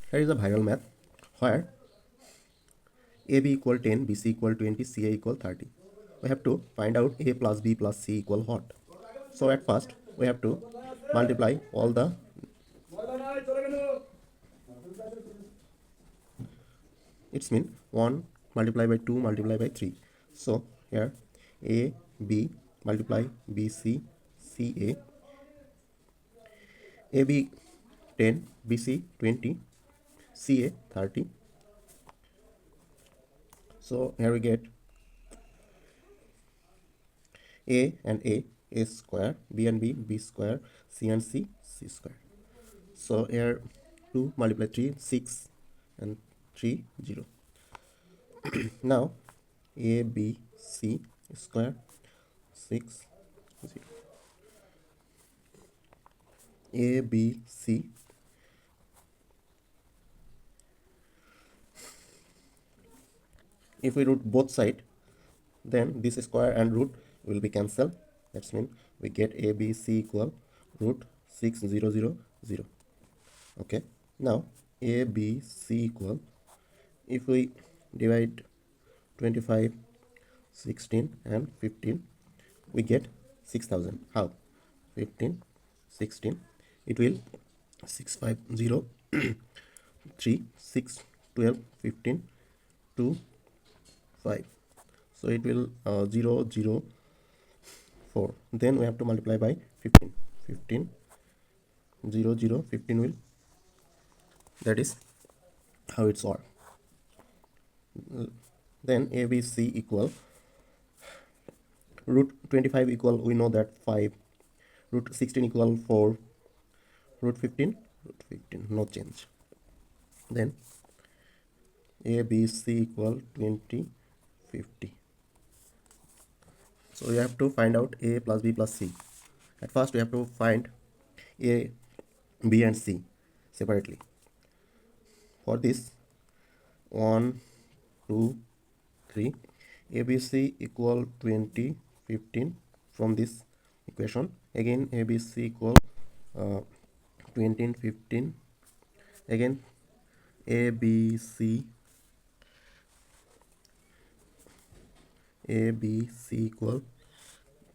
Here is a viral math where AB equal 10, BC equal 20, CA equal 30. We have to find out A plus B plus C equal what. So at first we have to multiply all the it's mean 1 multiplied by 2 multiplied by 3. So here A B multiply BC CA AB 10 BC 20 CA 30. So here we get A and A square, B and B square, C and C square. So here 2 multiply 3 6 and 3 0. Now A B C square 6 0. A B C if we root both sides, then this square and root will be cancelled. That means we get ABC equal root 6000. Okay, now ABC equal, if we divide 25 16 and 15, we get 6000. How? 15 16, it will 650 3 6 12 15 2 5, so it will 0 0 4. Then we have to multiply by 15 15 0 0 15 will, that is how it's all. Then ABC equal root 25 equal, we know that 5, root 16 equal 4, root 15 no change. Then ABC equal 20 50. So we have to find out A plus B plus C. At first we have to find A, B and C separately. For this 1 2 3, ABC equal 20 15 from this equation. Again ABC equal 20 15. Again ABC equal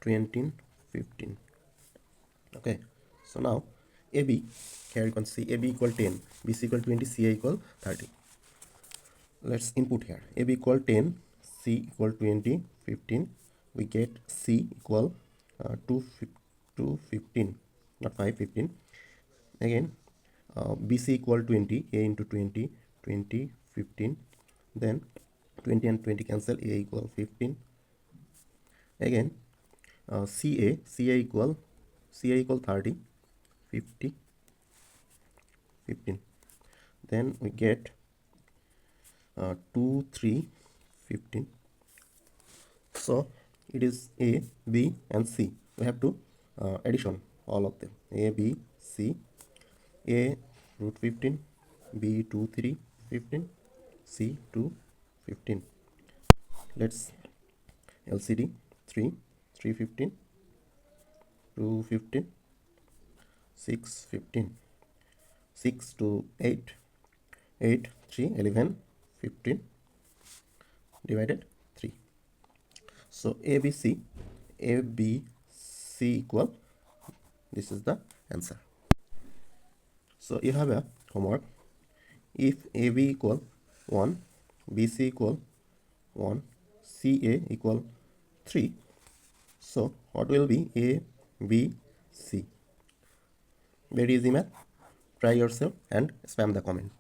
20 15. Okay, so now AB, here you can see AB equal 10, BC equal 20, CA equal 30. Let's input here. AB equal 10, C equal 20 15. We get C equal 2 15, not 5 15. Again BC equal 20, A into 20 20 15. Then 20 and 20 cancel, A equal 15. Again CA equal 30 50 15. Then we get 2 3 15. So it is A, B and C. We have to addition all of them. A B C, A root 15, B 2 3 15, C 2 15. Let's LCD 3 3 15, 2 15, 6 15, 6 to 8 8 3 11 15 divided 3. So ABC equal, this is the answer. So you have a homework. If AB equal 1, BC equal 1, CA equal 3, so what will be A, B, C? Very easy math. Try yourself and spam the comment.